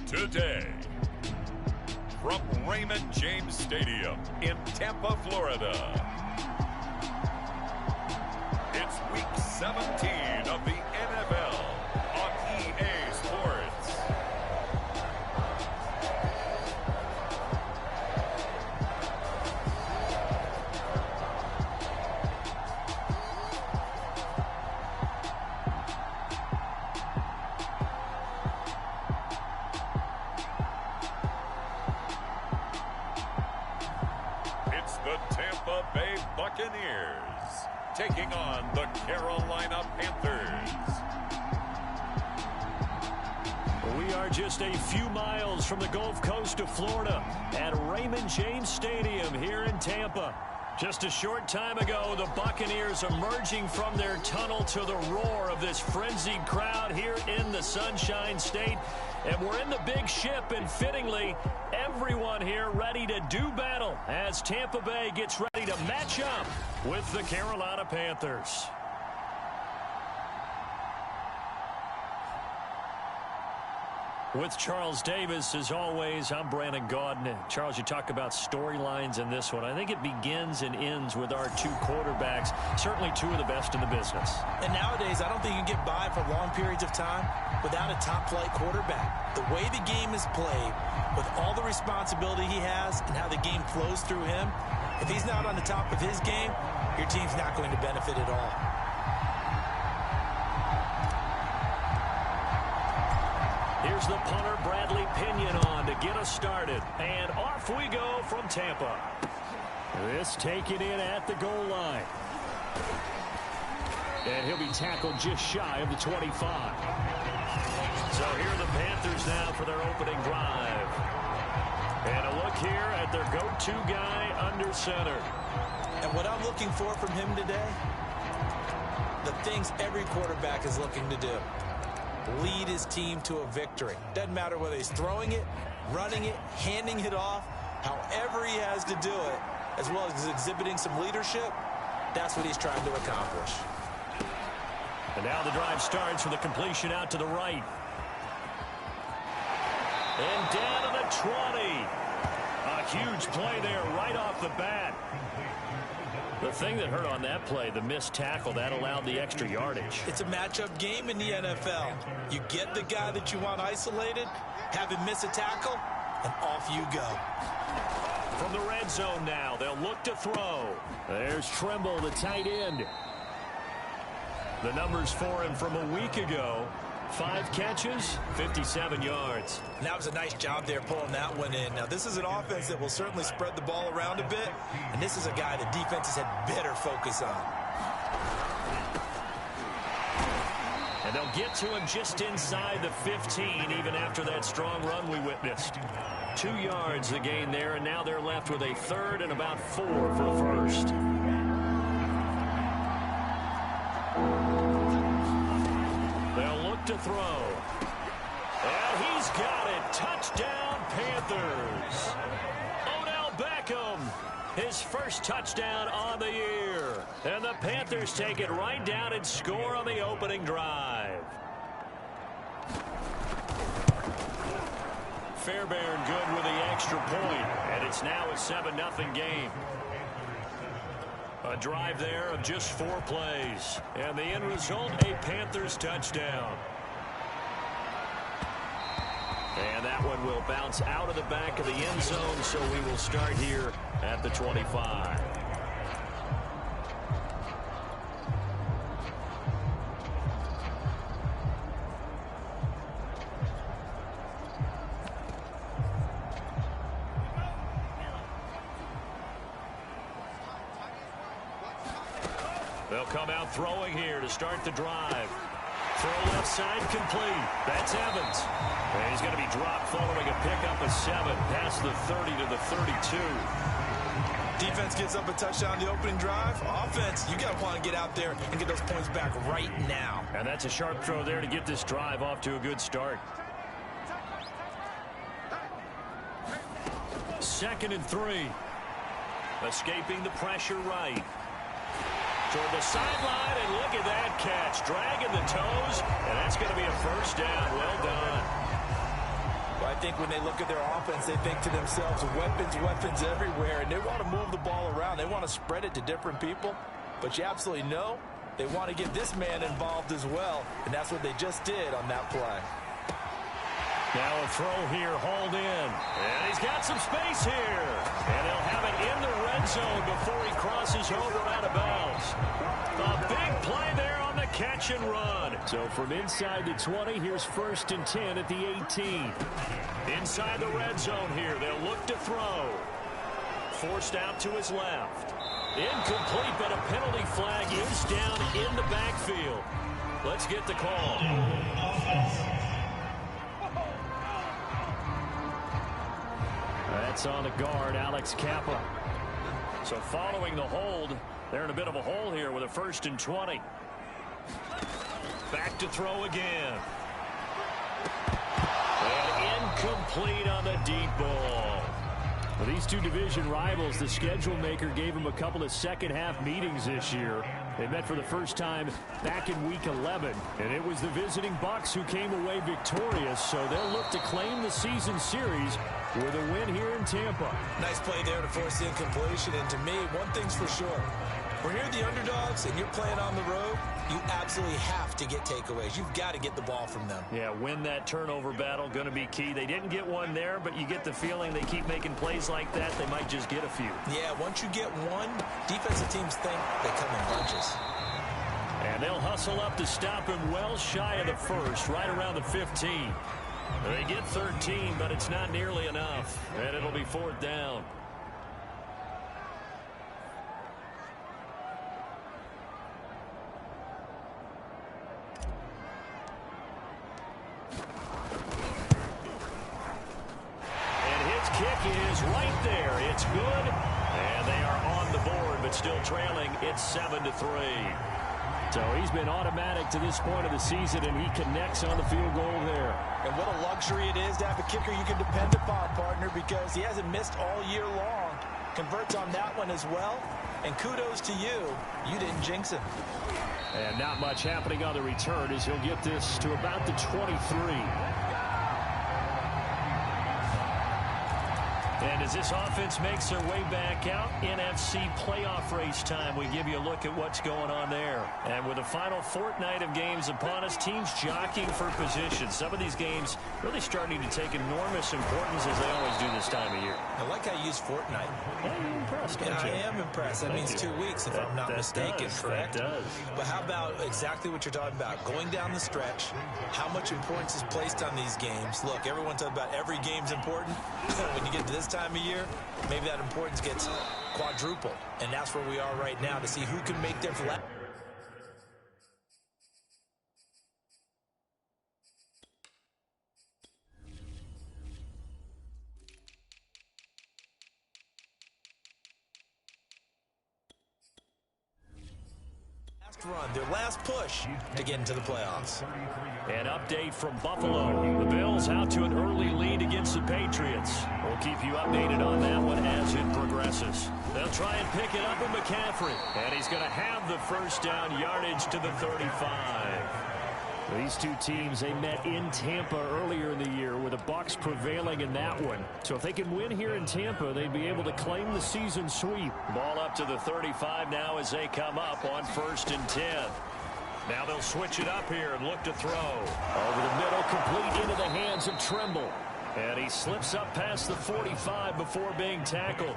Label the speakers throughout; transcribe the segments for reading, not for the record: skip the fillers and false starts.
Speaker 1: Today, from Raymond James Stadium in Tampa, Florida, it's Week 17 of the NFL on EA Sports. The Tampa Bay Buccaneers taking on the Carolina Panthers.
Speaker 2: We are just a few miles from the Gulf Coast of Florida at Raymond James Stadium here in Tampa. Just a short time ago, the Buccaneers emerging from their tunnel to the roar of this frenzied crowd here in the Sunshine State. And we're in the big ship, and fittingly, everyone here ready to do battle as Tampa Bay gets ready to match up with the Carolina Panthers. With Charles Davis, as always, I'm Brandon Gaudin. Charles, you talk about storylines in this one. I think it begins and ends with our two quarterbacks, certainly two of the best in the business.
Speaker 3: And nowadays, I don't think you can get by for long periods of time without a top-flight quarterback. The way the game is played, with all the responsibility he has and how the game flows through him, if he's not on the top of his game, your team's not going to benefit at all.
Speaker 2: Here's the punter, Bradley Pinion, on to get us started. And off we go from Tampa. This taken in at the goal line. And he'll be tackled just shy of the 25. So here are the Panthers now for their opening drive. And a look here at their go-to guy under center.
Speaker 3: And what I'm looking for from him today, the things every quarterback is looking to do. Lead his team to a victory. Doesn't matter whether he's throwing it, running it, handing it off, however he has to do it, as well as exhibiting some leadership, that's what he's trying to accomplish.
Speaker 2: And now the drive starts with a completion out to the right. And down to the 20. A huge play there right off the bat. The thing that hurt on that play, the missed tackle, that allowed the extra yardage.
Speaker 3: It's a matchup game in the NFL. You get the guy that you want isolated, have him miss a tackle, and off you go.
Speaker 2: From the red zone now, they'll look to throw. There's Tremble, the tight end. The numbers for him from a week ago. 5 catches, 57 yards.
Speaker 3: And that was a nice job there pulling that one in. Now, this is an offense that will certainly spread the ball around a bit, and this is a guy the defenses had better focus on.
Speaker 2: And they'll get to him just inside the 15, even after that strong run we witnessed. 2 yards the gain there, and now they're left with a third and about 4 for the first. They'll look to throw. And he's got it. Touchdown, Panthers. Odell Beckham, his first touchdown on the year. And the Panthers take it right down and score on the opening drive. Fairbairn good with the extra point, and it's now a 7-0 game. A drive there of just 4 plays. And the end result, a Panthers touchdown. And that one will bounce out of the back of the end zone, so we will start here at the 25. They'll come out throwing here to start the drive. Throw left side complete. That's Evans. And he's going to be dropped following a pickup of 7 past the 30 to the 32.
Speaker 3: Defense gets up a touchdown the opening drive. Offense, you got to want to get out there and get those points back right now.
Speaker 2: And that's a sharp throw there to get this drive off to a good start. 2nd and 3. Escaping the pressure right. Toward the sideline, and look at that catch. Dragging the toes, and that's going to be a first down. Well done.
Speaker 3: Well, I think when they look at their offense, they think to themselves, weapons everywhere, and they want to move the ball around. They want to spread it to different people, but you absolutely know they want to get this man involved as well, and that's what they just did on that play.
Speaker 2: Now a throw here, hauled in. And he's got some space here. And he'll have it in the red zone before he crosses over out of bounds. A big play there on the catch and run. So from inside the 20, here's 1st and 10 at the 18. Inside the red zone here, they'll look to throw. Forced out to his left. Incomplete, but a penalty flag is down in the backfield. Let's get the call. That's on the guard, Alex Kappa. So following the hold, they're in a bit of a hole here with a 1st and 20. Back to throw again. And incomplete on the deep ball. For these two division rivals, the schedule maker gave them a couple of second-half meetings this year. They met for the first time back in Week 11, and it was the visiting Bucs who came away victorious, so they'll look to claim the season series with a win here in Tampa.
Speaker 3: Nice play there to force the incompletion, and to me, one thing's for sure. When you're the underdogs and you're playing on the road, you absolutely have to get takeaways. You've got to get the ball from them.
Speaker 2: Yeah, win that turnover battle, going to be key. They didn't get one there, but you get the feeling they keep making plays like that, they might just get a few.
Speaker 3: Yeah, once you get one, defensive teams think they come in bunches.
Speaker 2: And they'll hustle up to stop him well shy of the 1st, right around the 15. They get 13, but it's not nearly enough, and it'll be 4th down. Kick is right there. It's good. And they are on the board, but still trailing. It's 7-3. So he's been automatic to this point of the season, and he connects on the field goal there.
Speaker 3: And what a luxury it is to have a kicker you can depend upon, partner, because he hasn't missed all year long. Converts on that one as well. And kudos to you. You didn't jinx him.
Speaker 2: And not much happening on the return as he'll get this to about the 23. And as this offense makes their way back out, NFC playoff race time, we give you a look at what's going on there. And with the final fortnight of games upon us, teams jockeying for position. Some of these games really starting to take enormous importance as they always do this time of year.
Speaker 3: I like how you use fortnight.
Speaker 2: Yeah, you're impressed, don't you?
Speaker 3: I am impressed. That means 2 weeks, if I'm not mistaken, correct?
Speaker 2: That does.
Speaker 3: But how about exactly what you're talking about? Going down the stretch, how much importance is placed on these games. Look, everyone talks about every game's important. When you get to this time of year, maybe that importance gets quadrupled. And that's where we are right now to see who can make their last run, their last push to get into the playoffs.
Speaker 2: An update from Buffalo. The Bills out to an early lead against the Patriots. We'll keep you updated on that one as it progresses. They'll try and pick it up with McCaffrey. And he's going to have the 1st down, yardage to the 35. These two teams, they met in Tampa earlier in the year with the Bucs prevailing in that one. So if they can win here in Tampa, they'd be able to claim the season sweep. Ball up to the 35 now as they come up on 1st and 10. Now they'll switch it up here and look to throw. Over the middle, complete into the hands of Trimble. And he slips up past the 45 before being tackled.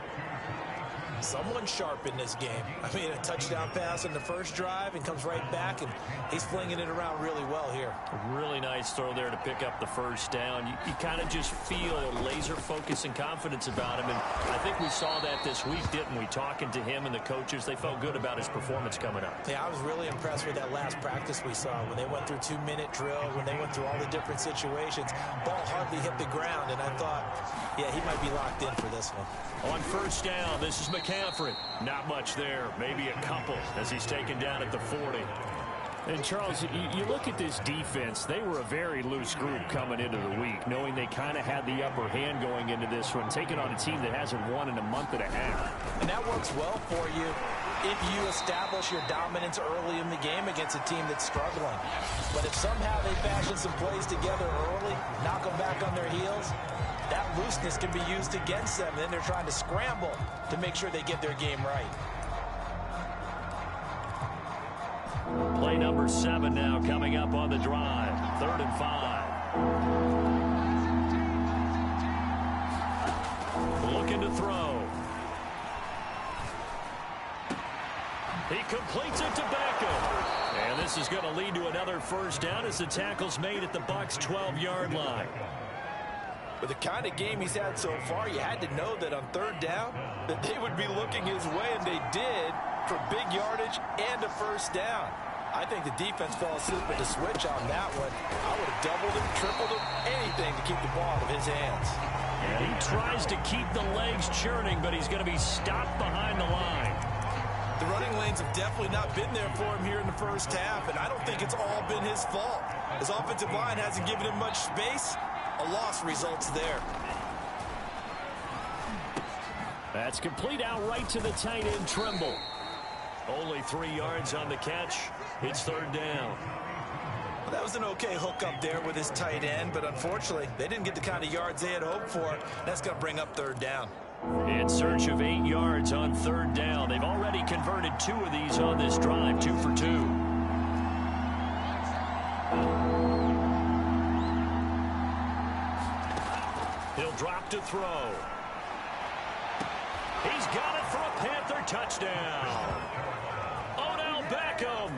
Speaker 3: Someone sharp in this game. I mean, a touchdown pass in the first drive and comes right back, and he's flinging it around really well here.
Speaker 2: A really nice throw there to pick up the 1st down. You kind of just feel a laser focus and confidence about him, and I think we saw that this week, didn't we? Talking to him and the coaches, they felt good about his performance coming up.
Speaker 3: Yeah, I was really impressed with that last practice we saw when they went through 2-minute drill, when they went through all the different situations. Ball hardly hit the ground, and I thought, yeah, he might be locked in for this one.
Speaker 2: On 1st down, this is McCaffrey. Not much there, maybe a couple as he's taken down at the 40. And Charles, you look at this defense, they were a very loose group coming into the week, knowing they kind of had the upper hand going into this one, taking on a team that hasn't won in a month and a half.
Speaker 3: And that works well for you if you establish your dominance early in the game against a team that's struggling. But if somehow they fashion some plays together early, knock them back on their heels, that looseness can be used against them. Then they're trying to scramble to make sure they get their game right.
Speaker 2: Play number 7 now coming up on the drive. 3rd and 5. Looking to throw. He completes it to Beckham. And this is going to lead to another first down as the tackle's made at the Bucs' 12-yard line.
Speaker 3: With the kind of game he's had so far, you had to know that on 3rd down that they would be looking his way, and they did, for big yardage and a first down. I think the defense fell asleep with the switch on that one. I would have doubled him, tripled him, anything to keep the ball out of his hands.
Speaker 2: And he tries to keep the legs churning, but he's going to be stopped behind the line.
Speaker 3: The running lanes have definitely not been there for him here in the first half, and I don't think it's all been his fault. His offensive line hasn't given him much space. A loss results there.
Speaker 2: That's complete out right to the tight end, Trimble. Only 3 yards on the catch. It's 3rd down.
Speaker 3: Well, that was an okay hook up there with his tight end, but unfortunately, they didn't get the kind of yards they had hoped for. That's going to bring up 3rd down.
Speaker 2: In search of 8 yards on 3rd down. They've already converted 2 of these on this drive, 2 for 2. He'll drop to throw. He's got it for a Panther touchdown. Odell Beckham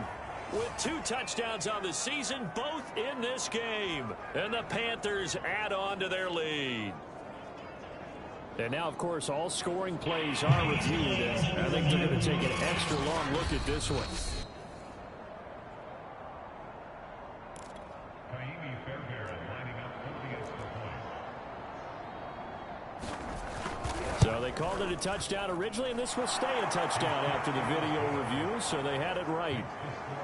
Speaker 2: with 2 touchdowns on the season, both in this game. And the Panthers add on to their lead. And now, of course, all scoring plays are reviewed, and I think they're going to take an extra long look at this one. So they called it a touchdown originally, and this will stay a touchdown after the video review, so they had it right.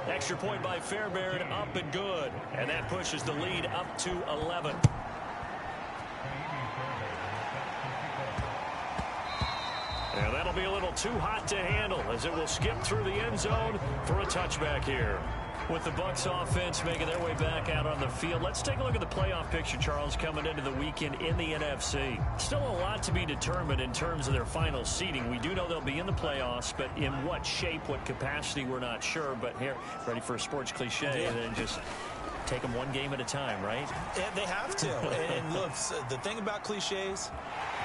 Speaker 2: Extra point by Fairbairn, up and good, and that pushes the lead up to 11. And that'll be a little too hot to handle as it will skip through the end zone for a touchback here. With the Bucs offense making their way back out on the field, let's take a look at the playoff picture, Charles, coming into the weekend in the NFC. Still a lot to be determined in terms of their final seeding. We do know they'll be in the playoffs, but in what shape, what capacity, we're not sure. But here, ready for a sports cliche, and then just take them one game at a time, right?
Speaker 3: Yeah, they have to. And look, the thing about cliches,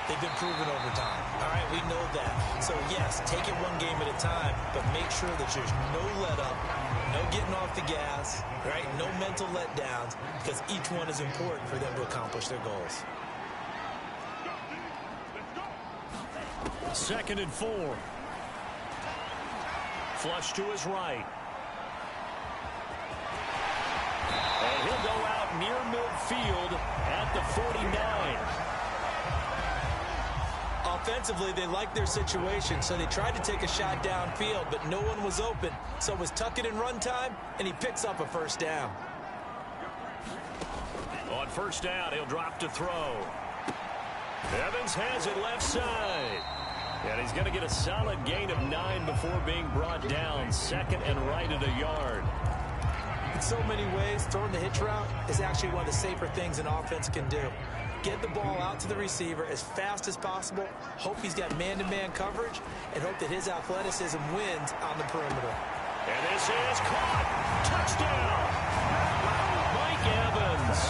Speaker 3: they've been proven over time. All right, we know that. So, yes, take it one game at a time, but make sure that there's no let-up, no getting off the gas, right? No mental letdowns, because each one is important for them to accomplish their goals.
Speaker 2: 2nd and 4. Flush to his right. And he'll go out near midfield at the 49.
Speaker 3: Offensively, they liked their situation, so they tried to take a shot downfield, but no one was open. So it was tuck it in run time, and he picks up a first down.
Speaker 2: On first down, he'll drop to throw. Evans has it left side. And he's going to get a solid gain of 9 before being brought down. 2nd and right at a yard.
Speaker 3: In so many ways, throwing the hitch route is actually one of the safer things an offense can do. Get the ball out to the receiver as fast as possible, hope he's got man-to-man coverage, and hope that his athleticism wins on the perimeter.
Speaker 2: And this is caught. Touchdown. Mike Evans.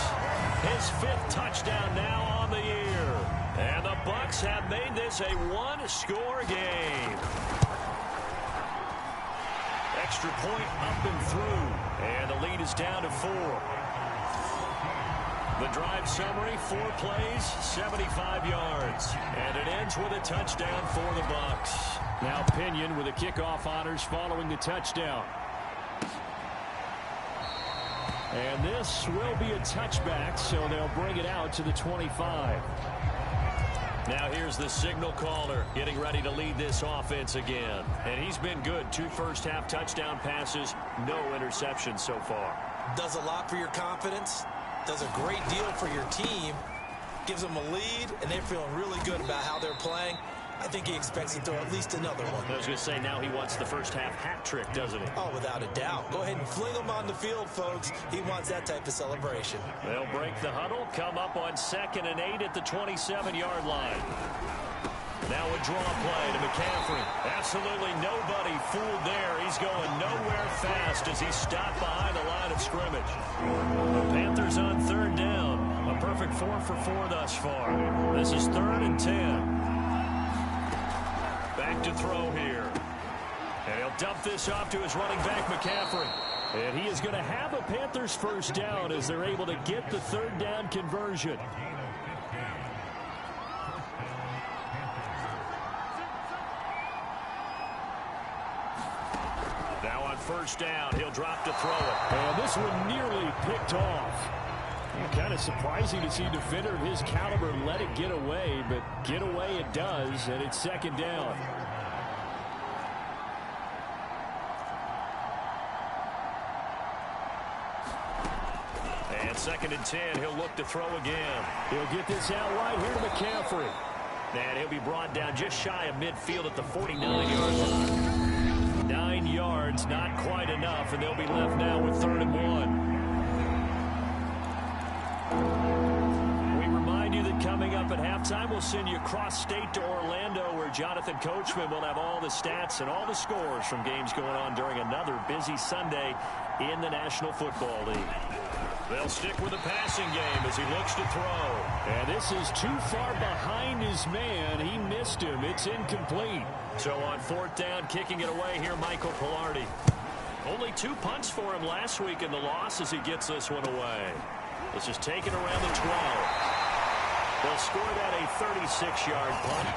Speaker 2: His 5th touchdown now on the year. And the Bucs have made this a 1-score game. Extra point up and through. And the lead is down to 4. The drive summary, 4 plays, 75 yards. And it ends with a touchdown for the Bucs. Now Pinion with the kickoff honors following the touchdown. And this will be a touchback, so they'll bring it out to the 25. Now here's the signal caller getting ready to lead this offense again. And he's been good. 2 first-half touchdown passes, no interceptions so far.
Speaker 3: Does a lot for your confidence. Does a great deal for your team. Gives them a lead, and they're feeling really good about how they're playing. I think he expects to throw at least another one.
Speaker 2: I was going to say, now he wants the first half hat trick, doesn't he?
Speaker 3: Oh, without a doubt. Go ahead and fling him on the field, folks. He wants that type of celebration.
Speaker 2: They'll break the huddle, come up on 2nd and 8 at the 27-yard line. Now a draw play to McCaffrey. Absolutely nobody fooled there. He's going nowhere fast as he's stopped behind the line of scrimmage. The Panthers on 3rd down. A perfect 4 for 4 thus far. This is 3rd and 10. Back to throw here. And he'll dump this off to his running back, McCaffrey. And he is going to have a Panthers first down as they're able to get the 3rd down conversion. Now on 1st down, he'll drop to throw it.
Speaker 4: And this one nearly picked off. Kind of surprising to see a defender of his caliber let it get away, but get away it does, and it's 2nd down.
Speaker 2: And 2nd and 10, he'll look to throw again.
Speaker 4: He'll get this out wide here to McCaffrey.
Speaker 2: And he'll be brought down just shy of midfield at the 49-yard line. 9 yards, not quite enough, and they'll be left now with 3rd and 1. We remind you that coming up at halftime, we'll send you cross-state to Orlando, where Jonathan Coachman will have all the stats and all the scores from games going on during another busy Sunday in the National Football League. They'll stick with the passing game as he looks to throw.
Speaker 4: And this is too far behind his man. He missed him. It's incomplete.
Speaker 2: So on 4th down, kicking it away here, Michael Pilardi. Only 2 punts for him last week in the loss as he gets this one away. This is taken around the 12. They'll score that a 36-yard punt.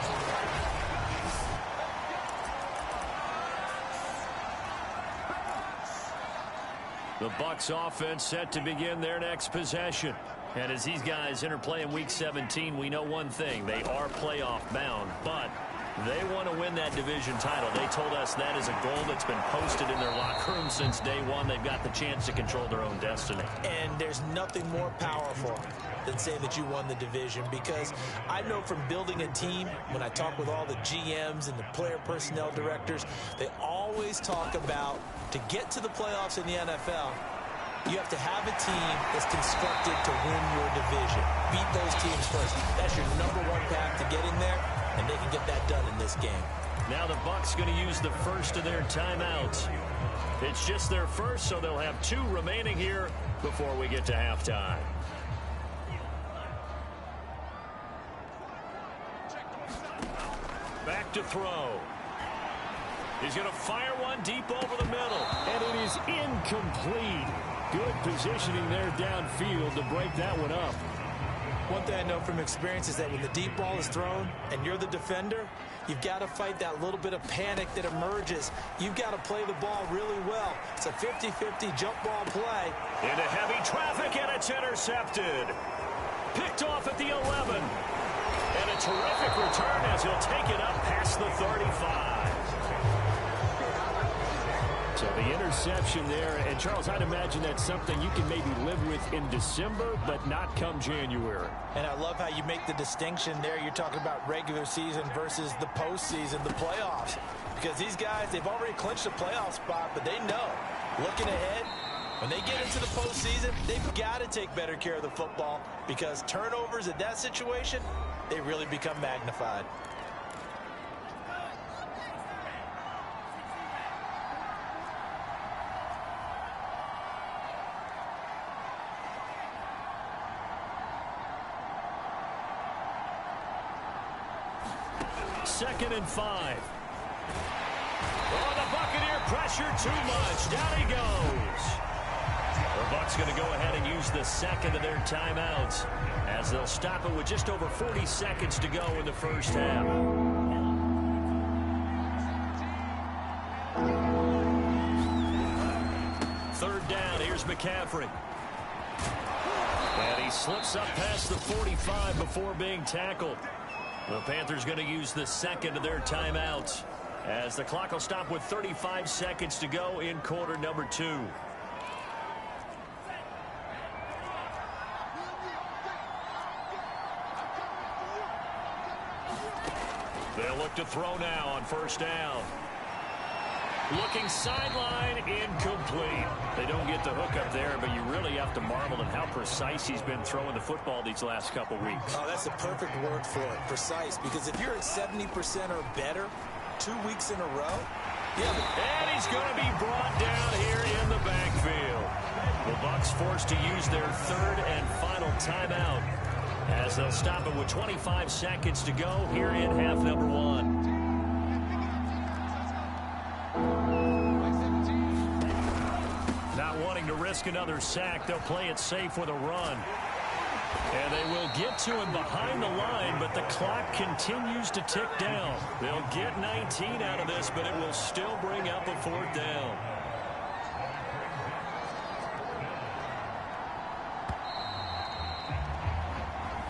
Speaker 2: The Bucs offense set to begin their next possession. And as these guys interplay in Week 17, we know one thing. They are playoff bound, but they want to win that division title. They told us that is a goal that's been posted in their locker room since day one. They've got the chance to control their own destiny.
Speaker 3: And there's nothing more powerful than saying that you won the division, because I know from building a team, when I talk with all the GMs and the player personnel directors, they always talk about, to get to the playoffs in the NFL, you have to have a team that's constructed to win your division. Beat those teams first. That's your #1 path to getting there, and they can get that done in this game.
Speaker 2: Now the Bucs going to use the first of their timeouts. It's just their first, so they'll have 2 remaining here before we get to halftime. Back to throw. He's going to fire one deep over the middle.
Speaker 4: And it is incomplete. Good positioning there downfield to break that one up.
Speaker 3: One thing I know from experience is that when the deep ball is thrown and you're the defender, you've got to fight that little bit of panic that emerges. You've got to play the ball really well. It's a 50-50 jump ball play.
Speaker 2: Into heavy traffic, and it's intercepted. Picked off at the 11. And a terrific return as he'll take it up past the 35.
Speaker 4: So the interception there, and Charles, I'd imagine that's something you can maybe live with in December, but not come January.
Speaker 3: And I love how you make the distinction there. You're talking about regular season versus the postseason, the playoffs. Because these guys, they've already clinched a playoff spot, but they know, looking ahead, when they get into the postseason, they've got to take better care of the football, because turnovers in that situation, they really become magnified.
Speaker 2: Second and 5. Oh, the Buccaneer pressure too much. Down he goes. The Bucs going to go ahead and use the second of their timeouts as they'll stop it with just over 40 seconds to go in the first half. Third down. Here's McCaffrey. And he slips up past the 45 before being tackled. The Panthers going to use the second of their timeouts as the clock will stop with 35 seconds to go in quarter number 2. They'll look to throw now on first down. Looking sideline, incomplete. They don't get the hook up there, but you really have to marvel at how precise he's been throwing the football these last couple weeks.
Speaker 3: Oh, that's a perfect word for it, precise, because if you're at 70% or better 2 weeks in a row,
Speaker 2: and he's going to be brought down here in the backfield. The Bucs forced to use their third and final timeout as they'll stop it with 25 seconds to go here in half number one. Not wanting to risk another sack, they'll play it safe with a run. And they will get to him behind the line, but the clock continues to tick down. They'll get 19 out of this, but it will still bring up a fourth down.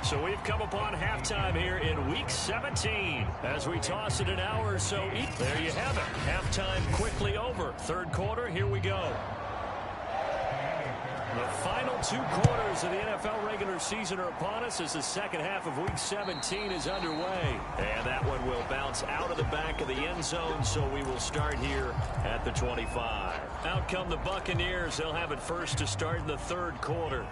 Speaker 2: So we've come upon halftime here in Week 17 as we toss it an hour or so. There you have it. Halftime quickly over. Third quarter, here we go. The final 2 quarters of the NFL regular season are upon us as the second half of Week 17 is underway. And that one will bounce out of the back of the end zone, so we will start here at the 25. Out come the Buccaneers. They'll have it first to start in the third quarter.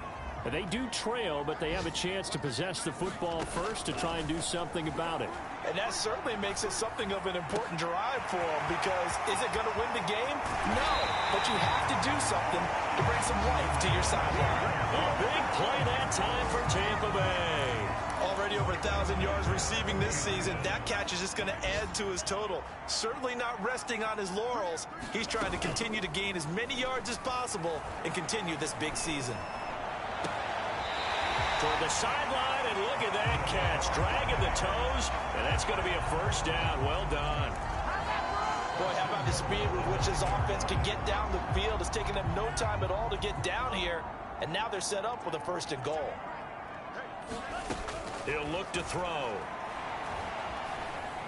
Speaker 4: They do trail, but they have a chance to possess the football first to try and do something about it.
Speaker 3: and that certainly makes it something of an important drive for them, because is it going to win the game? No, but you have to do something to bring some life to your sideline.
Speaker 2: A big play that time for Tampa Bay.
Speaker 3: Already over 1,000 yards receiving this season. That catch is just going to add to his total. Certainly not resting on his laurels. He's trying to continue to gain as many yards as possible and continue this big season.
Speaker 2: Toward the sideline, and look at that catch. Dragging the toes, and that's going to be a first down. Well done.
Speaker 3: Boy, how about the speed with which this offense can get down the field? It's taken them no time at all to get down here, and now they're set up with a first and goal.
Speaker 2: He'll look to throw.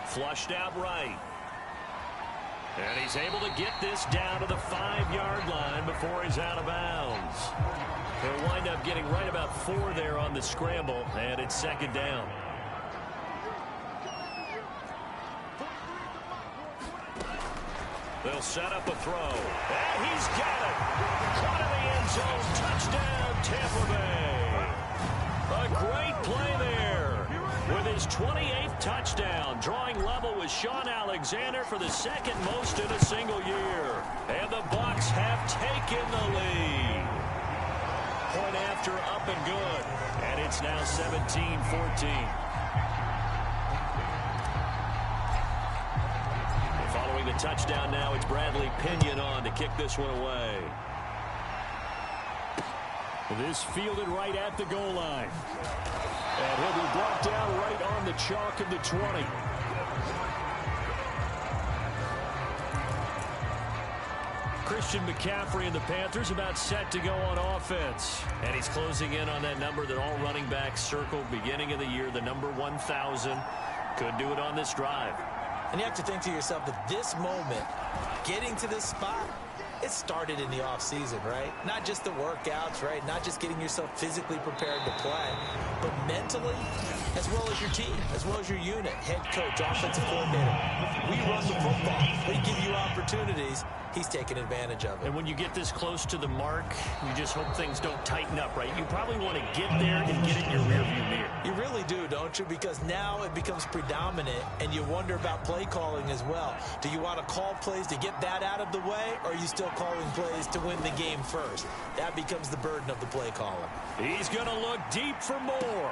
Speaker 2: Flushed out right. And he's able to get this down to the 5-yard line before he's out of bounds. He'll wind up getting right about 4 there on the scramble, and it's second down. They'll set up a throw. And he's got it. Caught in the end zone. Touchdown, Tampa Bay. A great play there with his 28th touchdown, drawing level with Sean Alexander for the second most in a single year. And the Bucs have taken the lead. Point after, up and good. And it's now 17-14. Following the touchdown now, it's Bradley Pinion on to kick this one away.
Speaker 4: This fielded right at the goal line. And he'll be brought down right on the chalk of the 20. Christian McCaffrey and the Panthers about set to go on offense.
Speaker 2: And he's closing in on that number that all running backs circled beginning of the year, the number 1,000. Could do it on this drive.
Speaker 3: And you have to think to yourself that this moment, getting to this spot, it started in the offseason, right? Not just the workouts, right? Not just getting yourself physically prepared to play, but mentally, as well as your team, as well as your unit, head coach, offensive coordinator. We run the football. They give you opportunities. He's taking advantage of it.
Speaker 2: And when you get this close to the mark, you just hope things don't tighten up, right? You probably want to get there and get it in your rearview mirror.
Speaker 3: You really do, don't you? Because now it becomes predominant, and you wonder about play calling as well. Do you want to call plays to get that out of the way, or are you still calling plays to win the game first? That becomes the burden of the play caller.
Speaker 2: He's going to look deep for more.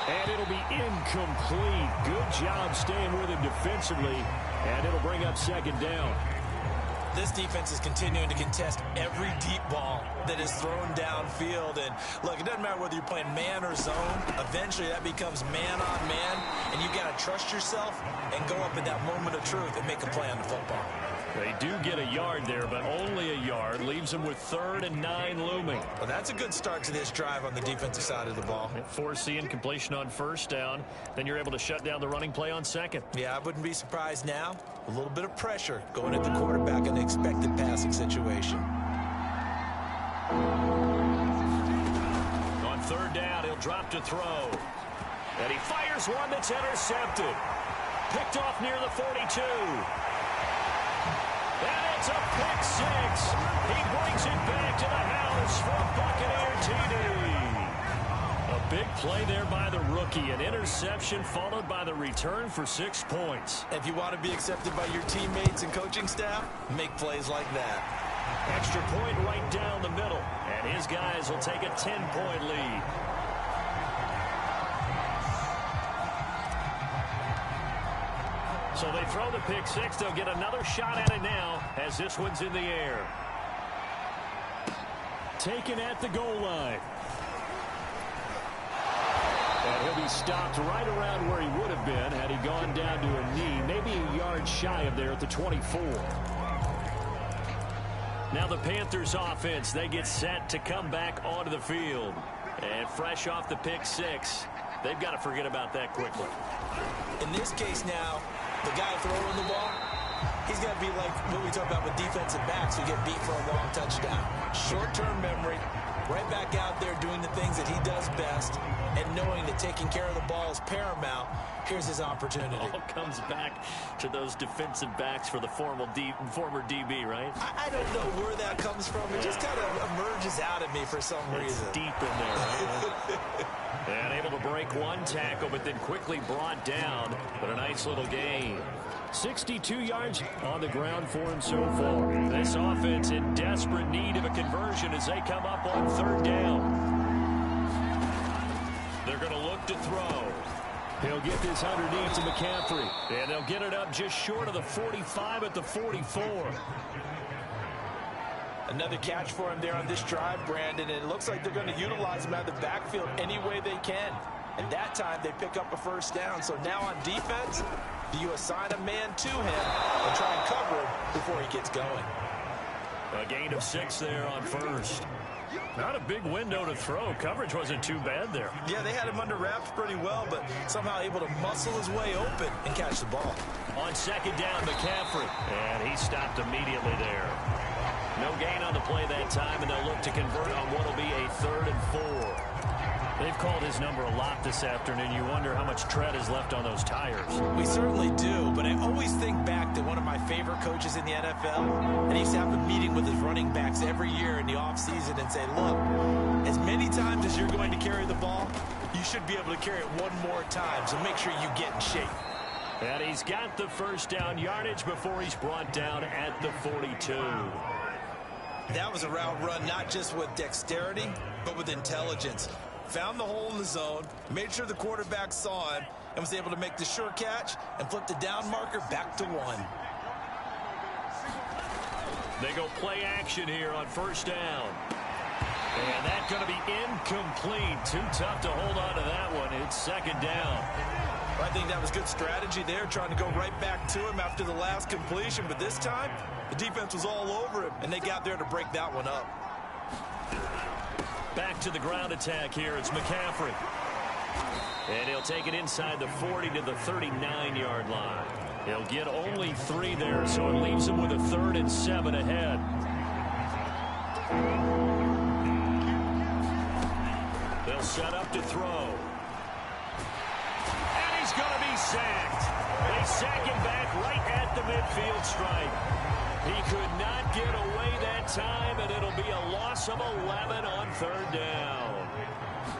Speaker 4: And it'll be incomplete. Good job staying with him defensively, and it'll bring up second down.
Speaker 3: This defense is continuing to contest every deep ball that is thrown downfield. And look, it doesn't matter whether you're playing man or zone. Eventually that becomes man on man, and you've got to trust yourself and go up in that moment of truth and make a play on the football.
Speaker 2: They do get a yard there, but only a yard. Leaves them with 3rd and 9 looming.
Speaker 3: Well, that's a good start to this drive on the defensive side of the ball.
Speaker 2: Forcing completion on first down. Then you're able to shut down the running play on second.
Speaker 3: Yeah, I wouldn't be surprised now. A little bit of pressure going at the quarterback in the expected passing situation.
Speaker 2: On 3rd down, he'll drop to throw. And he fires one that's intercepted. picked off near the 42. And it's a pick six. He brings it back to the house for a Buccaneer TD. A big play there by the rookie. An interception followed by the return for 6 points.
Speaker 3: If you want to be accepted by your teammates and coaching staff, make plays like that.
Speaker 2: Extra point right down the middle. And his guys will take a 10-point lead. So they throw the pick six. They'll get another shot at it now as this one's in the air.
Speaker 4: Taken at the goal line. And he'll be stopped right around where he would have been had he gone down to a knee, maybe a yard shy of there at the 24.
Speaker 2: Now the Panthers offense, they get set to come back onto the field. And fresh off the pick six, they've got to forget about that quickly.
Speaker 3: In this case now, the guy throwing the ball, he's got to be like what we talk about with defensive backs who get beat for a long touchdown. Short-term memory, right back out there doing the things that he does best, and knowing that taking care of the ball is paramount. Here's his opportunity.
Speaker 2: It all comes back to those defensive backs for the former DB, right?
Speaker 3: I don't know where that comes from. It just kind of emerges out of me for some reason.
Speaker 2: It's deep in there, right? And able to break one tackle, but then quickly brought down. But a nice little gain.
Speaker 4: 62 yards on the ground for him so far.
Speaker 2: This offense in desperate need of a conversion as they come up on third down. They're going to look to throw.
Speaker 4: He'll get this underneath to McCaffrey.
Speaker 2: And they'll get it up just short of the 45 at the 44.
Speaker 3: Another catch for him there on this drive, Brandon, and it looks like they're going to utilize him out of the backfield any way they can. And that time they pick up a first down. So now on defense, do you assign a man to him and try and cover him before he gets going?
Speaker 2: A gain of 6 there on first. Not a big window to throw. Coverage wasn't too bad there.
Speaker 3: Yeah, they had him under wraps pretty well, but somehow able to muscle his way open and catch the ball.
Speaker 2: On second down, McCaffrey. And he stopped immediately there. No gain on the play that time, and they'll look to convert on what will be a 3rd and 4. They've called his number a lot this afternoon. You wonder how much tread is left on those tires.
Speaker 3: We certainly do, but I always think back to one of my favorite coaches in the NFL, and he used to have a meeting with his running backs every year in the offseason and say, look, as many times as you're going to carry the ball, you should be able to carry it one more time, so make sure you get in shape.
Speaker 2: And he's got the first down yardage before he's brought down at the 42.
Speaker 3: That was a route run not just with dexterity, but with intelligence. Found the hole in the zone, made sure the quarterback saw him, and was able to make the sure catch and flip the down marker back to 1.
Speaker 2: They go play action here on first down. And that's going to be incomplete. Too tough to hold on to that one. It's second down.
Speaker 3: I think that was good strategy there, trying to go right back to him after the last completion. But this time, the defense was all over him, and they got there to break that one up.
Speaker 2: Back to the ground attack here. It's McCaffrey. And he'll take it inside the 40 to the 39-yard line. He'll get only 3 there, so it leaves him with a 3rd and 7 ahead. They'll set up to throw. And he's going to be sacked. They sack him back right at the midfield stripe. He could not get away that time, and it'll be a loss of 11 on 3rd down.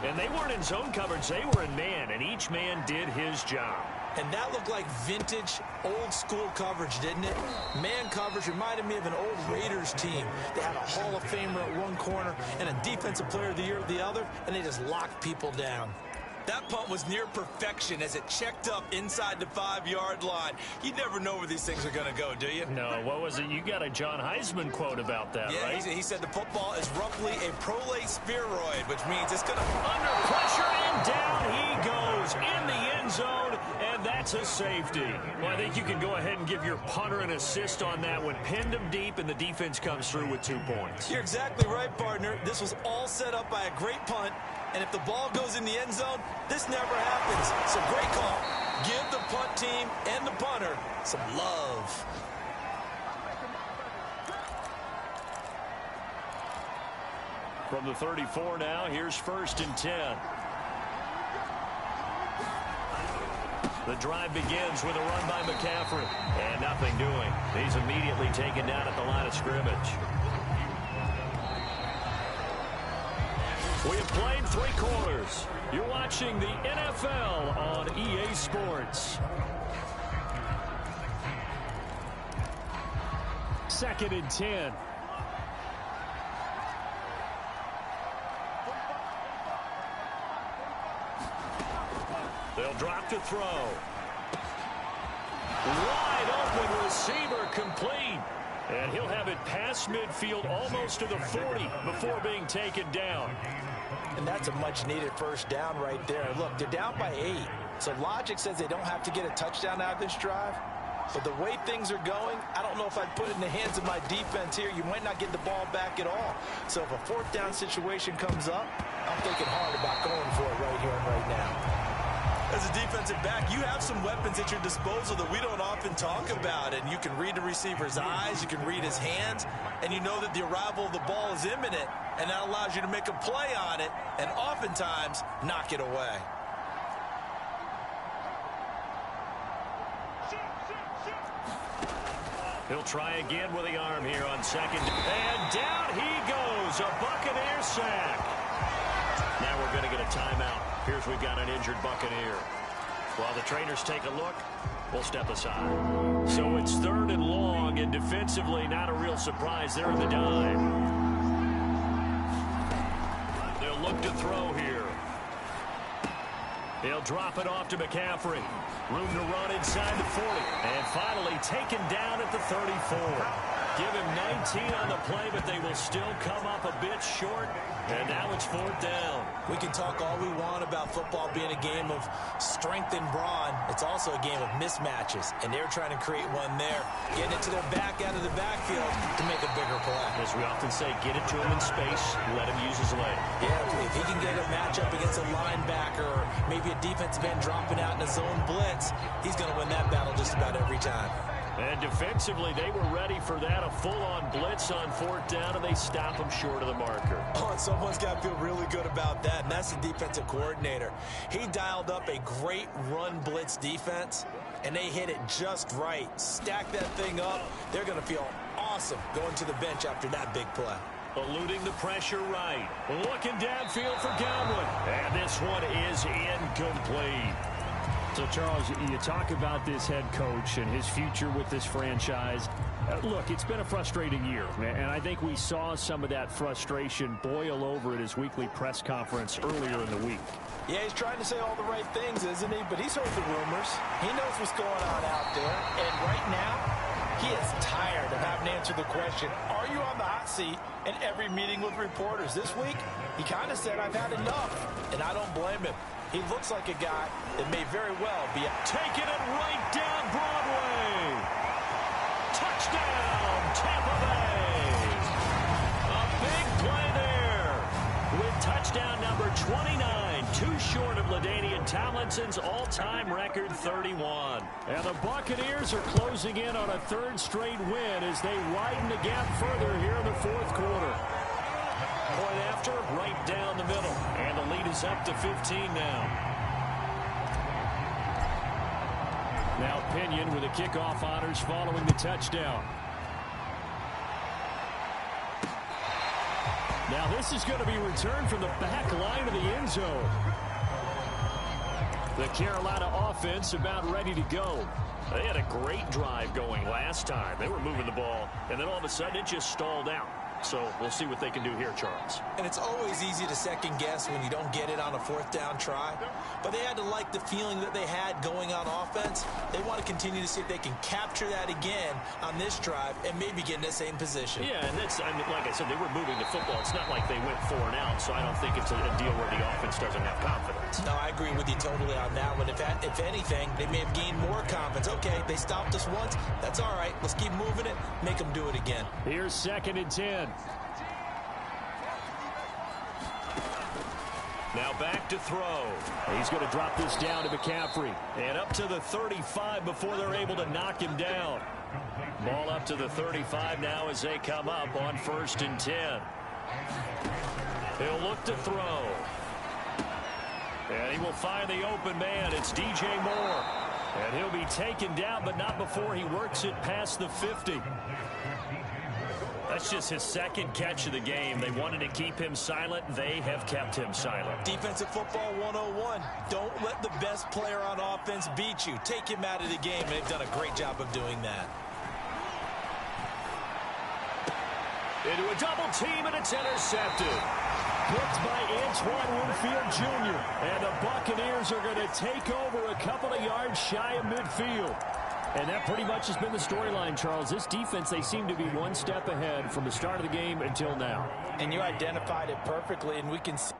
Speaker 2: And they weren't in zone coverage. They were in man, and each man did his job.
Speaker 3: And that looked like vintage, old-school coverage, didn't it? Man coverage reminded me of an old Raiders team. They had a Hall of Famer at one corner and a Defensive Player of the Year at the other, and they just locked people down. That punt was near perfection as it checked up inside the 5-yard line. You never know where these things are going to go, do you?
Speaker 2: No, what was it? You got a John Heisman quote about that,
Speaker 3: yeah,
Speaker 2: right?
Speaker 3: He said the football is roughly a prolate spheroid, which means it's going to...
Speaker 2: Under pressure, and down he goes in the end zone, and that's a safety. Well, I think you can go ahead and give your punter an assist on that one. Pinned him deep, and the defense comes through with 2 points.
Speaker 3: You're exactly right, partner. This was all set up by a great punt. And if the ball goes in the end zone, this never happens. So great call. Give the punt team and the punter some love.
Speaker 2: From the 34 now, here's 1st and 10. The drive begins with a run by McCaffrey. And nothing doing. He's immediately taken down at the line of scrimmage. We have played 3 quarters. You're watching the NFL on EA Sports. 2nd and 10. They'll drop to throw. Wide open receiver complete. And he'll have it past midfield almost to the 40 before being taken down.
Speaker 3: And that's a much-needed first down right there. Look, they're down by 8. So logic says they don't have to get a touchdown out of this drive. But the way things are going, I don't know if I'd put it in the hands of my defense here. You might not get the ball back at all. So if a 4th down situation comes up, I'm thinking hard about going for it right here and right now. As a defensive back, you have some weapons at your disposal that we don't often talk about. And you can read the receiver's eyes, you can read his hands, and you know that the arrival of the ball is imminent. And that allows you to make a play on it and oftentimes knock it away.
Speaker 2: He'll try again with the arm here on 2nd. And down he goes. A Buccaneer sack. Now we're going to get a timeout. Here's we've got an injured Buccaneer. While the trainers take a look, we'll step aside. So it's 3rd and long, and defensively not a real surprise there in the dime. They'll look to throw here. He'll drop it off to McCaffrey. Room to run inside the 40. And finally taken down at the 34. Give him 19 on the play, but they will still come up a bit short. And now it's 4th down.
Speaker 3: We can talk all we want about football being a game of strength and brawn. It's also a game of mismatches, and they're trying to create one there. Getting it to their back out of the backfield to make a bigger play.
Speaker 2: As we often say, get it to him in space, let him use his leg.
Speaker 3: Yeah, if he can get a matchup against a linebacker or maybe a defensive end dropping out in a zone blitz, he's going to win that battle just about every time.
Speaker 2: And defensively, they were ready for that, a full-on blitz on 4th down, and they stop him short of the marker.
Speaker 3: Oh, and someone's got to feel really good about that, and that's the defensive coordinator. He dialed up a great run blitz defense, and they hit it just right. Stack that thing up. They're going to feel awesome going to the bench after that big play.
Speaker 2: Eluding the pressure right. Looking downfield for Godwin. And this one is incomplete.
Speaker 4: So, Charles, you talk about this head coach and his future with this franchise. Look, it's been a frustrating year, and I think we saw some of that frustration boil over at his weekly press conference earlier in the week.
Speaker 3: Yeah, he's trying to say all the right things, isn't he? But he's heard the rumors. He knows what's going on out there. And right now, he is tired of having to answer the question, are you on the hot seat in every meeting with reporters? This week, he kind of said, I've had enough, and I don't blame him. He looks like a guy that may very well be
Speaker 2: taking it right down Broadway. Touchdown, Tampa Bay. A big play there with touchdown number 29, too short of LaDainian Tomlinson's all-time record 31.
Speaker 4: And the Buccaneers are closing in on a 3rd straight win as they widen the gap further here in the 4th quarter.
Speaker 2: Point after, right down the middle. And the lead is up to 15 now.
Speaker 4: Now Pinion with the kickoff honors following the touchdown. Now this is going to be returned from the back line of the end zone. The Carolina offense about ready to go.
Speaker 2: They had a great drive going last time. They were moving the ball, and then all of a sudden it just stalled out. So we'll see what they can do here, Charles.
Speaker 3: And it's always easy to second guess when you don't get it on a 4th down try. But they had to like the feeling that they had going on offense. They want to continue to see if they can capture that again on this drive and maybe get in the same position.
Speaker 2: Yeah, and that's, I mean, like I said, they were moving the football. It's not like they went 4 and out, so I don't think it's a deal where the offense doesn't have confidence.
Speaker 3: No, I agree with you totally on that one. If anything, they may have gained more confidence. Okay, they stopped us once. That's all right. Let's keep moving it. Make them do it again.
Speaker 4: Here's 2nd and 10.
Speaker 2: Now back to throw.
Speaker 4: He's going to drop this down to McCaffrey.
Speaker 2: And up to the 35 before they're able to knock him down. Ball up to the 35 now as they come up on 1st and 10. He'll look to throw. And he will find the open man. It's DJ Moore. And he'll be taken down, but not before he works it past the 50. That's just his second catch of the game. They wanted to keep him silent. They have kept him silent.
Speaker 3: Defensive football 101. Don't let the best player on offense beat you. Take him out of the game, and they've done a great job of doing that.
Speaker 2: Into a double team, and it's intercepted.
Speaker 4: Picked by Antoine Winfield Jr. And the Buccaneers are going to take over a couple of yards shy of midfield. And that pretty much has been the storyline, Charles. This defense, they seem to be one step ahead from the start of the game until now.
Speaker 3: And you identified it perfectly, and we can see.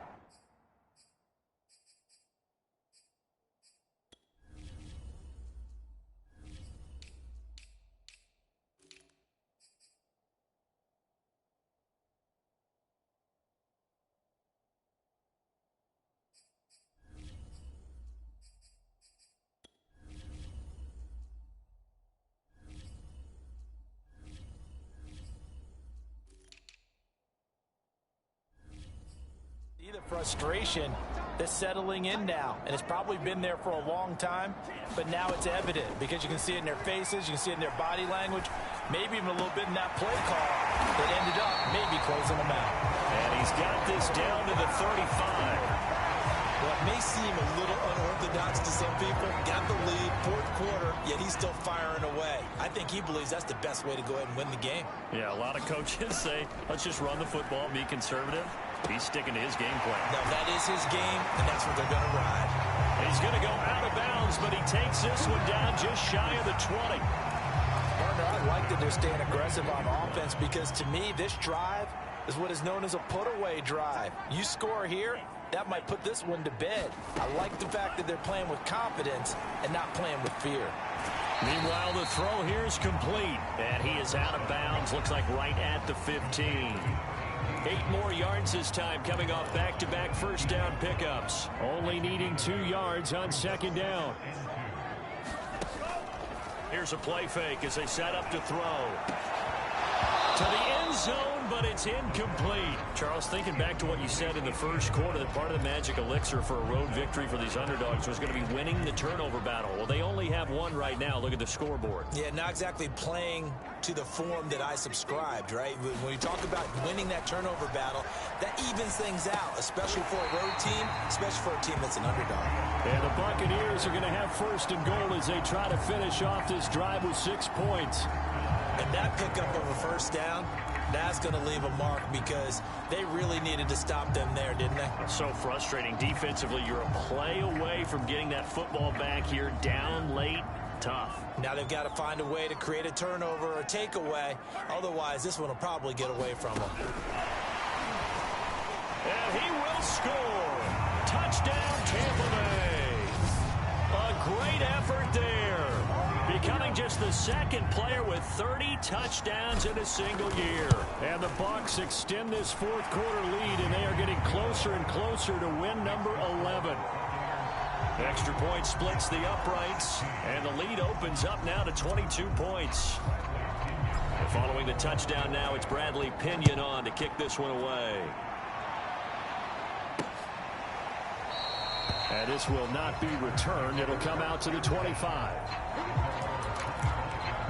Speaker 3: The frustration that's settling in now, and it's probably been there for a long time, but now it's evident because you can see it in their faces, you can see it in their body language, maybe even a little bit in that play call that ended up maybe closing them out.
Speaker 2: And he's got this down to the 35.
Speaker 3: Well, it may seem a little unorthodox to some people. Got the lead, fourth quarter, yet he's still firing away. I think he believes that's the best way to go ahead and win the game.
Speaker 2: Yeah, a lot of coaches say, let's just run the football, be conservative. He's sticking to his game plan.
Speaker 3: Now, that is his game, and that's what they're going to ride.
Speaker 2: He's going to go out of bounds, but he takes this one down just shy of the 20.
Speaker 3: Partner, I like that they're staying aggressive on offense because, to me, this drive is what is known as a put-away drive. You score here, that might put this one to bed. I like the fact that they're playing with confidence and not playing with fear.
Speaker 2: Meanwhile, the throw here is complete, and he is out of bounds. Looks like right at the 15. 8 more yards this time, coming off back-to-back first down pickups.
Speaker 4: Only needing 2 yards on second down.
Speaker 2: Here's a play fake as they set up to throw. To the end zone, but it's incomplete. Charles, thinking back to what you said in the first quarter, that part of the magic elixir for a road victory for these underdogs was going to be winning the turnover battle. Well, they only have one right now. Look at the scoreboard.
Speaker 3: Yeah, not exactly playing to the form that I subscribed, right? When you talk about winning that turnover battle, that evens things out, especially for a road team, especially for a team that's an underdog.
Speaker 4: And the Buccaneers are going to have first and goal as they try to finish off this drive with 6 points.
Speaker 3: And that pickup of a first down, that's going to leave a mark because they really needed to stop them there, didn't they?
Speaker 2: So frustrating. Defensively, you're a play away from getting that football back here, down late. Tough.
Speaker 3: Now they've got to find a way to create a turnover or a takeaway. Otherwise, this one will probably get away from them.
Speaker 2: And he will score. Touchdown, Tampa Bay. A great effort there. Becoming just the second player with 30 touchdowns in a single year.
Speaker 4: And the Bucs extend this fourth quarter lead, and they are getting closer and closer to win number 11.
Speaker 2: Extra point splits the uprights, and the lead opens up now to 22 points. And following the touchdown now, it's Bradley Pinion on to kick this one away.
Speaker 4: And this will not be returned. It'll come out to the 25.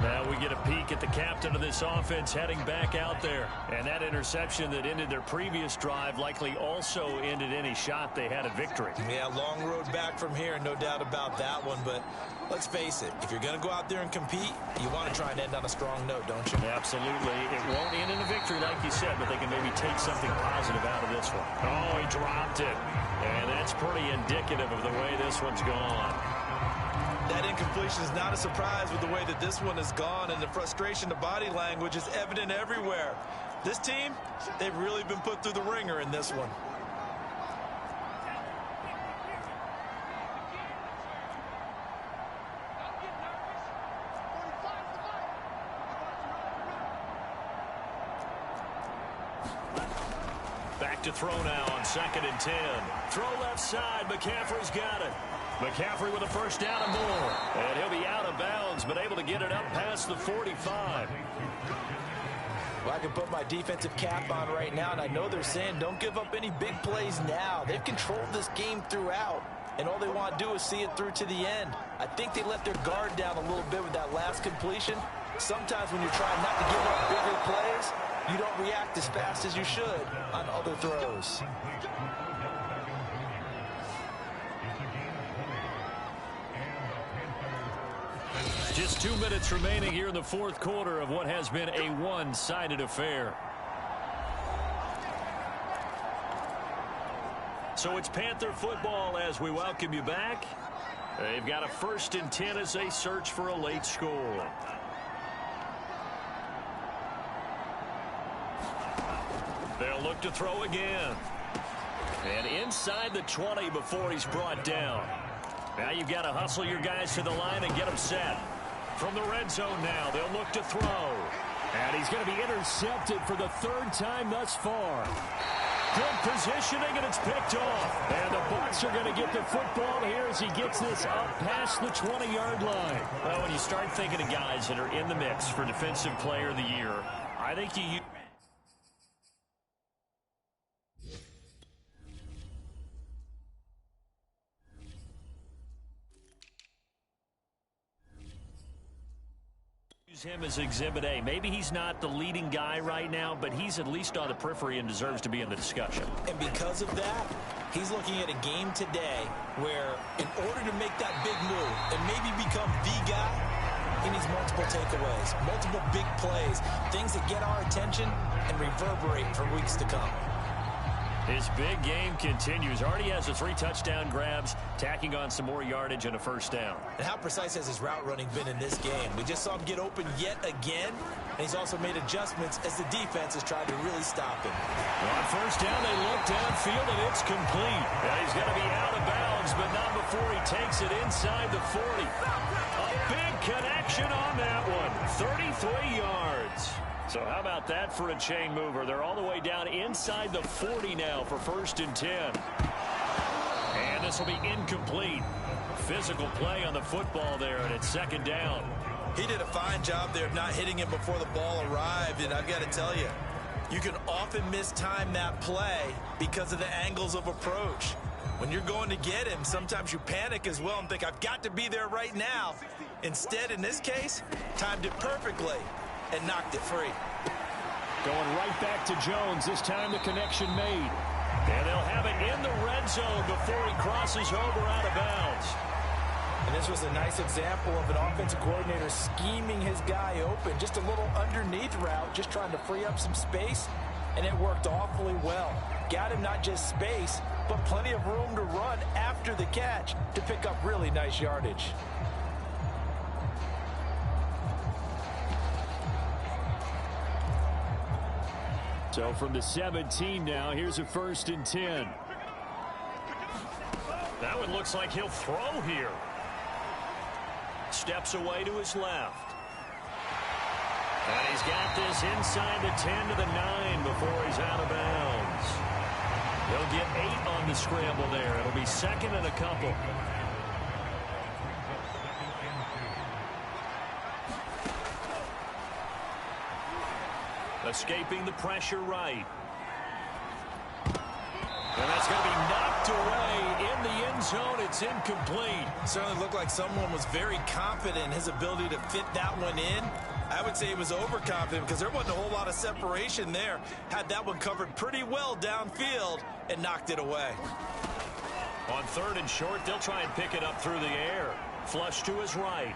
Speaker 2: Now we get a peek at the captain of this offense heading back out there. And that interception that ended their previous drive likely also ended any shot they had at victory.
Speaker 3: Yeah, long road back from here, no doubt about that one. But let's face it, if you're going to go out there and compete, you want to try and end on a strong note, don't you?
Speaker 2: Absolutely. It won't end in a victory like you said, but they can maybe take something positive out of this one. Oh, he dropped it. And that's pretty indicative of the way this one's gone.
Speaker 3: That incompletion is not a surprise with the way that this one has gone, and the frustration, the body language is evident everywhere. This team, they've really been put through the ringer in this one.
Speaker 2: Back to throw now on 2nd and 10. Throw left side. McCaffrey's got it. McCaffrey with a first down and more. And he'll be out of bounds, but able to get it up past the 45.
Speaker 3: Well, I can put my defensive cap on right now, and I know they're saying don't give up any big plays now. They've controlled this game throughout, and all they want to do is see it through to the end. I think they let their guard down a little bit with that last completion. Sometimes when you're trying not to give up bigger plays, you don't react as fast as you should on other throws.
Speaker 2: Just 2 minutes remaining here in the fourth quarter of what has been a one-sided affair. So it's Panther football as we welcome you back. They've got a 1st and 10 as they search for a late score. They'll look to throw again. And inside the 20 before he's brought down. Now you've got to hustle your guys to the line and get them set. From the red zone now, they'll look to throw.
Speaker 4: And he's going to be intercepted for the 3rd time thus far.
Speaker 2: Good positioning, and it's picked off.
Speaker 4: And the Bucs are going to get the football here as he gets this up past the 20-yard line.
Speaker 2: Well, when you start thinking of guys that are in the mix for Defensive Player of the Year, I think you him as Exhibit A. Maybe he's not the leading guy right now, but he's at least on the periphery and deserves to be in the discussion.
Speaker 3: And because of that, he's looking at a game today where in order to make that big move and maybe become the guy, he needs multiple takeaways, multiple big plays, things that get our attention and reverberate for weeks to come.
Speaker 2: His big game continues. Already has the 3 touchdown grabs, tacking on some more yardage and a 1st down.
Speaker 3: And how precise has his route running been in this game? We just saw him get open yet again, and he's also made adjustments as the defense has tried to really stop him.
Speaker 2: On 1st down, they look downfield, and it's complete. Yeah, he's going to be out of bounds, but not before he takes it inside the 40. A big connection on that one. 33 yards. So how about that for a chain mover? They're all the way down inside the 40 now for 1st and 10. And this will be incomplete. Physical play on the football there, and it's 2nd down.
Speaker 3: He did a fine job there of not hitting him before the ball arrived, and I've got to tell you, you can often mistime that play because of the angles of approach. When you're going to get him, sometimes you panic as well and think, I've got to be there right now. Instead, in this case, timed it perfectly and knocked it free.
Speaker 4: Going right back to Jones. This time the connection made.
Speaker 2: And they'll have it in the red zone before he crosses over out of bounds.
Speaker 3: And this was a nice example of an offensive coordinator scheming his guy open. Just a little underneath route, just trying to free up some space, and it worked awfully well. Got him not just space, but plenty of room to run after the catch to pick up really nice yardage.
Speaker 4: So from the 17 now, here's a 1st and 10.
Speaker 2: That one looks like he'll throw here. Steps away to his left. And he's got this inside the 10 to the 9 before he's out of bounds. He'll get 8 on the scramble there. It'll be 2nd and a couple. Escaping the pressure right. And that's going to be knocked away in the end zone. It's incomplete.
Speaker 3: Certainly looked like someone was very confident in his ability to fit that one in. I would say he was overconfident because there wasn't a whole lot of separation there. Had that one covered pretty well downfield and knocked it away.
Speaker 2: On 3rd and short, they'll try and pick it up through the air. Flush to his right.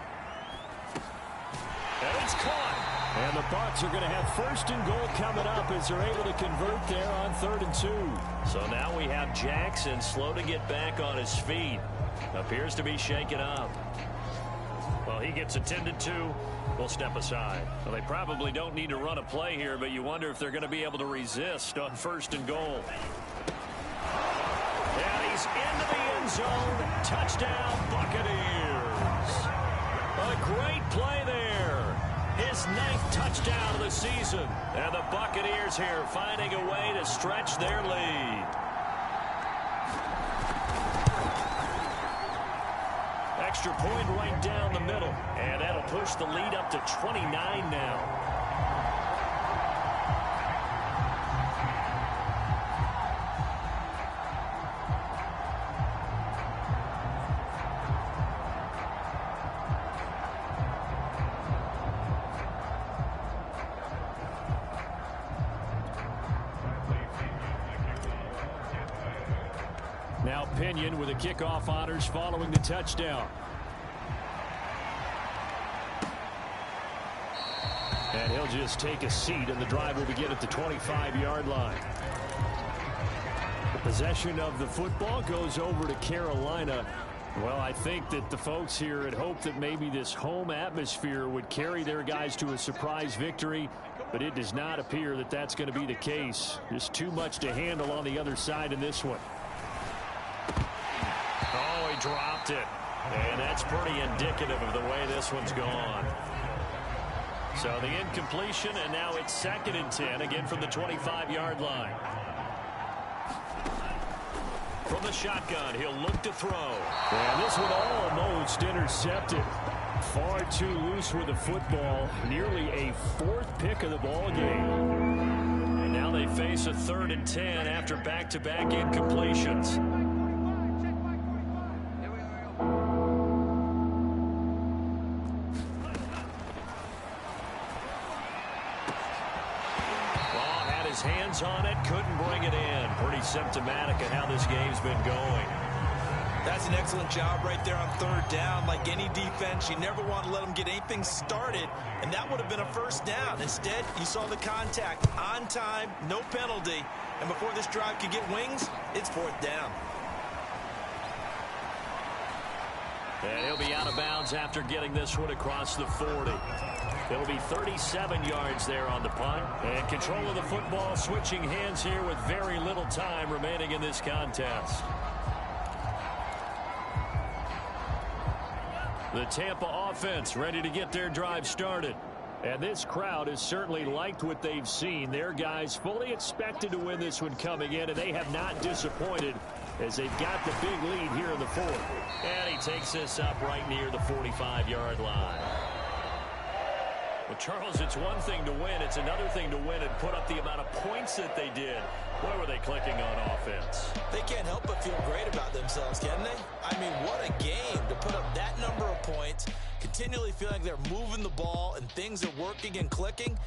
Speaker 2: And it's caught.
Speaker 4: And the Bucs are going to have 1st and goal coming up as they're able to convert there on 3rd and 2.
Speaker 2: So now we have Jackson slow to get back on his feet. Appears to be shaken up. Well, he gets attended to. We'll step aside. Well, they probably don't need to run a play here, but you wonder if they're going to be able to resist on 1st and goal. And he's into the end zone. Touchdown, Buccaneers. A great play there. His 9th touchdown of the season. And the Buccaneers here finding a way to stretch their lead. Extra point right down the middle. And that'll push the lead up to 29 now.
Speaker 4: Pinion with the kickoff honors following the touchdown. And he'll just take a seat, and the drive will begin at the 25-yard line. The possession of the football goes over to Carolina. Well, I think that the folks here had hoped that maybe this home atmosphere would carry their guys to a surprise victory, but it does not appear that that's going to be the case. Just too much to handle on the other side in this one. Oh, he dropped it. And that's pretty indicative of the way this one's gone. So the incompletion, and now it's 2nd and 10, again from the 25-yard line. From the shotgun, he'll look to throw. And this one almost intercepted. Far too loose with the football. Nearly a 4th pick of the ball game. And now they face a 3rd and 10 after back-to-back incompletions. Hands on it, couldn't bring it in. Pretty symptomatic of how this game's been going.
Speaker 3: That's an excellent job right there on 3rd down. Like any defense, you never want to let them get anything started, and that would have been a 1st down. Instead, you saw the contact on time, no penalty, and before this drive could get wings, it's 4th down.
Speaker 4: And he'll be out of bounds after getting this one across the 40. It'll be 37 yards there on the punt. And control of the football switching hands here with very little time remaining in this contest. The Tampa offense ready to get their drive started. And this crowd has certainly liked what they've seen. Their guys fully expected to win this one coming in, and they have not disappointed as they've got the big lead here in the 4th. And he takes this up right near the 45-yard line. Well, Charles, it's one thing to win. It's another thing to win and put up the amount of points that they did. Boy, were they clicking on offense.
Speaker 3: They can't help but feel great about themselves, can they? I mean, what a game to put up that number of points, continually feeling like they're moving the ball and things are working and clicking.